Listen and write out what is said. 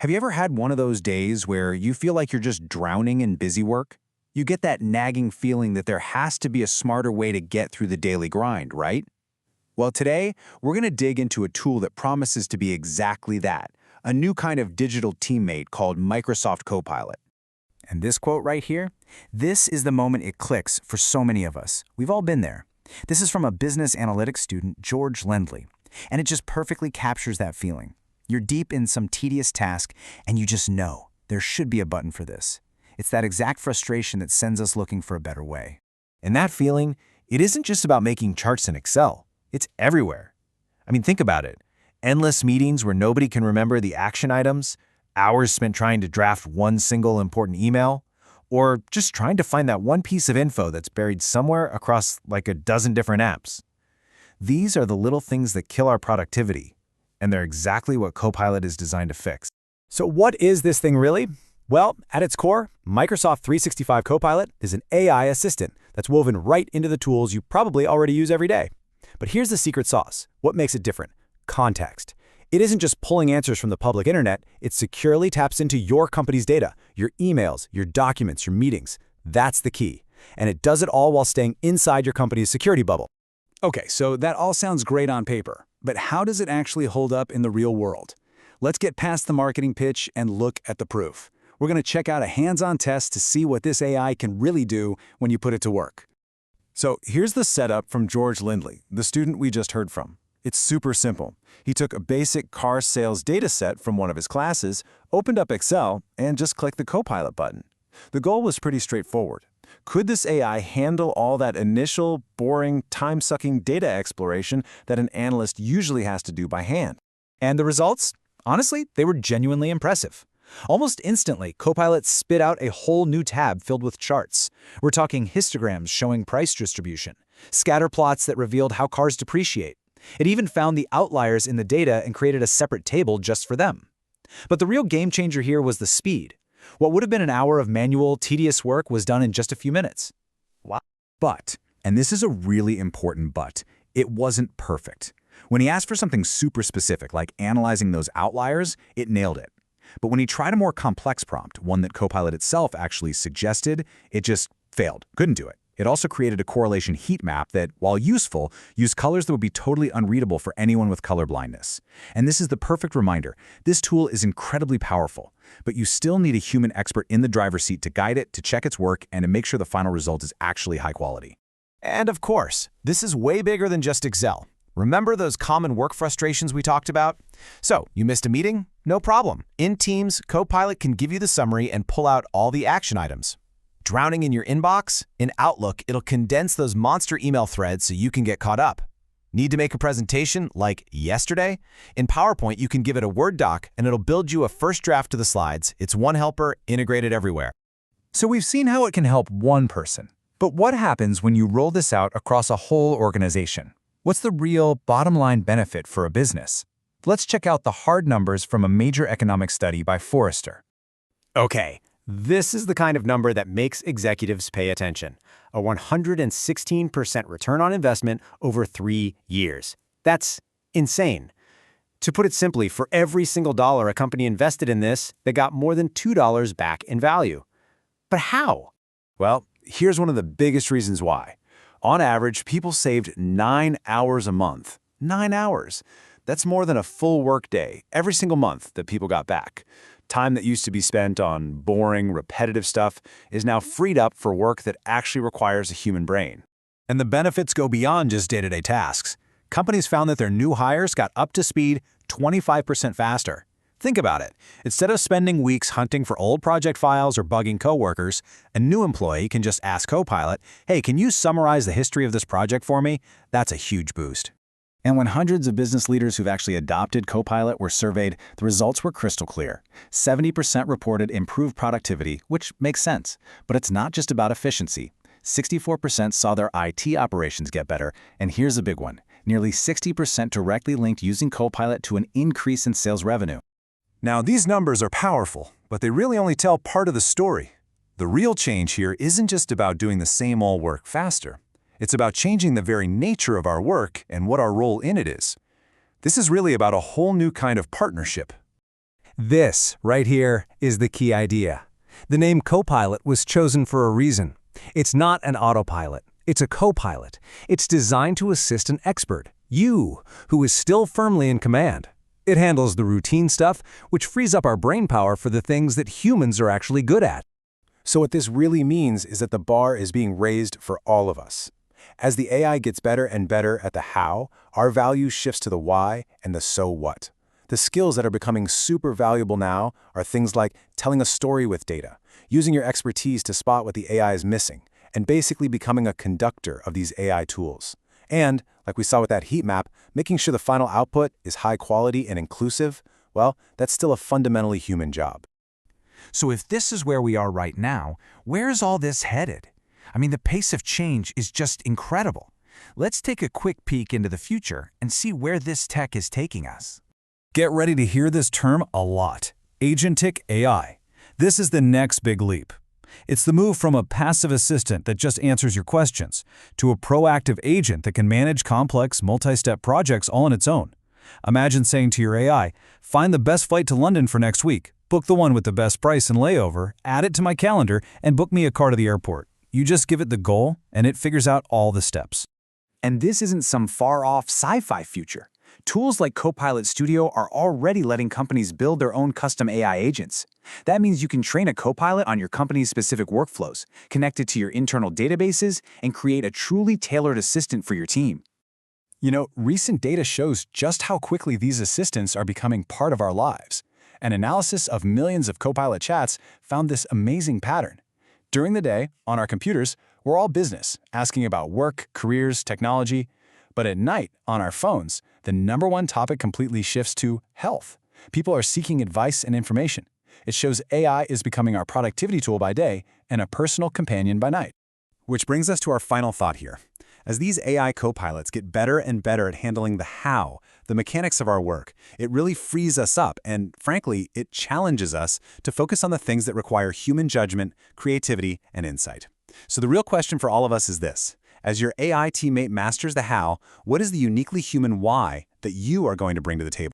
Have you ever had one of those days where you feel like you're just drowning in busy work? You get that nagging feeling that there has to be a smarter way to get through the daily grind, right? Well, today, we're going to dig into a tool that promises to be exactly that, a new kind of digital teammate called Microsoft Copilot. And this quote right here, this is the moment it clicks for so many of us. We've all been there. This is from a business analytics student, George Lendley, and it just perfectly captures that feeling. You're deep in some tedious task, and you just know there should be a button for this. It's that exact frustration that sends us looking for a better way. And that feeling, it isn't just about making charts in Excel. It's everywhere. I mean, think about it. Endless meetings where nobody can remember the action items, hours spent trying to draft one single important email, or just trying to find that one piece of info that's buried somewhere across like a dozen different apps. These are the little things that kill our productivity, and they're exactly what Copilot is designed to fix. So what is this thing really? Well, at its core, Microsoft 365 Copilot is an AI assistant that's woven right into the tools you probably already use every day. But here's the secret sauce. What makes it different? Context. It isn't just pulling answers from the public internet, it securely taps into your company's data, your emails, your documents, your meetings. That's the key. And it does it all while staying inside your company's security bubble. Okay, so that all sounds great on paper, but how does it actually hold up in the real world? Let's get past the marketing pitch and look at the proof. We're going to check out a hands-on test to see what this AI can really do when you put it to work. So here's the setup from George Lendley, the student we just heard from. It's super simple. He took a basic car sales dataset from one of his classes, opened up Excel, and just clicked the Copilot button. The goal was pretty straightforward. Could this AI handle all that initial, boring, time-sucking data exploration that an analyst usually has to do by hand? And the results? Honestly, they were genuinely impressive. Almost instantly, Copilot spit out a whole new tab filled with charts. We're talking histograms showing price distribution, scatter plots that revealed how cars depreciate. It even found the outliers in the data and created a separate table just for them. But the real game changer here was the speed. What would have been an hour of manual, tedious work was done in just a few minutes. Wow. But, and this is a really important but, it wasn't perfect. When he asked for something super specific, like analyzing those outliers, it nailed it. But when he tried a more complex prompt, one that Copilot itself actually suggested, it just failed, couldn't do it. It also created a correlation heat map that, while useful, used colors that would be totally unreadable for anyone with color blindness. And this is the perfect reminder. This tool is incredibly powerful, but you still need a human expert in the driver's seat to guide it, to check its work, and to make sure the final result is actually high quality. And of course, this is way bigger than just Excel. Remember those common work frustrations we talked about? So, you missed a meeting? No problem. In Teams, Copilot can give you the summary and pull out all the action items. Drowning in your inbox? In Outlook, it'll condense those monster email threads so you can get caught up. Need to make a presentation like yesterday? In PowerPoint, you can give it a Word doc and it'll build you a first draft of the slides. It's one helper, integrated everywhere. So we've seen how it can help one person. But what happens when you roll this out across a whole organization? What's the real bottom-line benefit for a business? Let's check out the hard numbers from a major economic study by Forrester. Okay, this is the kind of number that makes executives pay attention. A 116% return on investment over 3 years. That's insane. To put it simply, for every single dollar a company invested in this, they got more than $2 back in value. But how? Well, here's one of the biggest reasons why. On average, people saved 9 hours a month. 9 hours. That's more than a full workday every single month that people got back. Time that used to be spent on boring, repetitive stuff is now freed up for work that actually requires a human brain. And the benefits go beyond just day-to-day tasks. Companies found that their new hires got up to speed 25% faster. Think about it. Instead of spending weeks hunting for old project files or bugging coworkers, a new employee can just ask Copilot, "Hey, can you summarize the history of this project for me?" That's a huge boost. And when hundreds of business leaders who've actually adopted Copilot were surveyed, the results were crystal clear. 70% reported improved productivity, which makes sense. But it's not just about efficiency. 64% saw their IT operations get better, and here's a big one. Nearly 60% directly linked using Copilot to an increase in sales revenue. Now, these numbers are powerful, but they really only tell part of the story. The real change here isn't just about doing the same old work faster. It's about changing the very nature of our work and what our role in it is. This is really about a whole new kind of partnership. This, right here, is the key idea. The name Copilot was chosen for a reason. It's not an autopilot. It's a copilot. It's designed to assist an expert, you, who is still firmly in command. It handles the routine stuff, which frees up our brain power for the things that humans are actually good at. So what this really means is that the bar is being raised for all of us. As the AI gets better and better at the how, our value shifts to the why and the so what. The skills that are becoming super valuable now are things like telling a story with data, using your expertise to spot what the AI is missing, and basically becoming a conductor of these AI tools. And, like we saw with that heat map, making sure the final output is high quality and inclusive, well, that's still a fundamentally human job. So if this is where we are right now, where's all this headed? I mean, the pace of change is just incredible. Let's take a quick peek into the future and see where this tech is taking us. Get ready to hear this term a lot. Agentic AI. This is the next big leap. It's the move from a passive assistant that just answers your questions to a proactive agent that can manage complex, multi-step projects all on its own. Imagine saying to your AI, find the best flight to London for next week, book the one with the best price and layover, add it to my calendar, and book me a car to the airport. You just give it the goal, and it figures out all the steps. And this isn't some far-off sci-fi future. Tools like Copilot Studio are already letting companies build their own custom AI agents. That means you can train a Copilot on your company's specific workflows, connect it to your internal databases, and create a truly tailored assistant for your team. You know, recent data shows just how quickly these assistants are becoming part of our lives. An analysis of millions of Copilot chats found this amazing pattern. During the day, on our computers, we're all business, asking about work, careers, technology. But at night, on our phones, the #1 topic completely shifts to health. People are seeking advice and information. It shows AI is becoming our productivity tool by day and a personal companion by night. Which brings us to our final thought here. As these AI copilots get better and better at handling the how, the mechanics of our work, it really frees us up and, frankly, it challenges us to focus on the things that require human judgment, creativity, and insight. So the real question for all of us is this. As your AI teammate masters the how, what is the uniquely human why that you are going to bring to the table?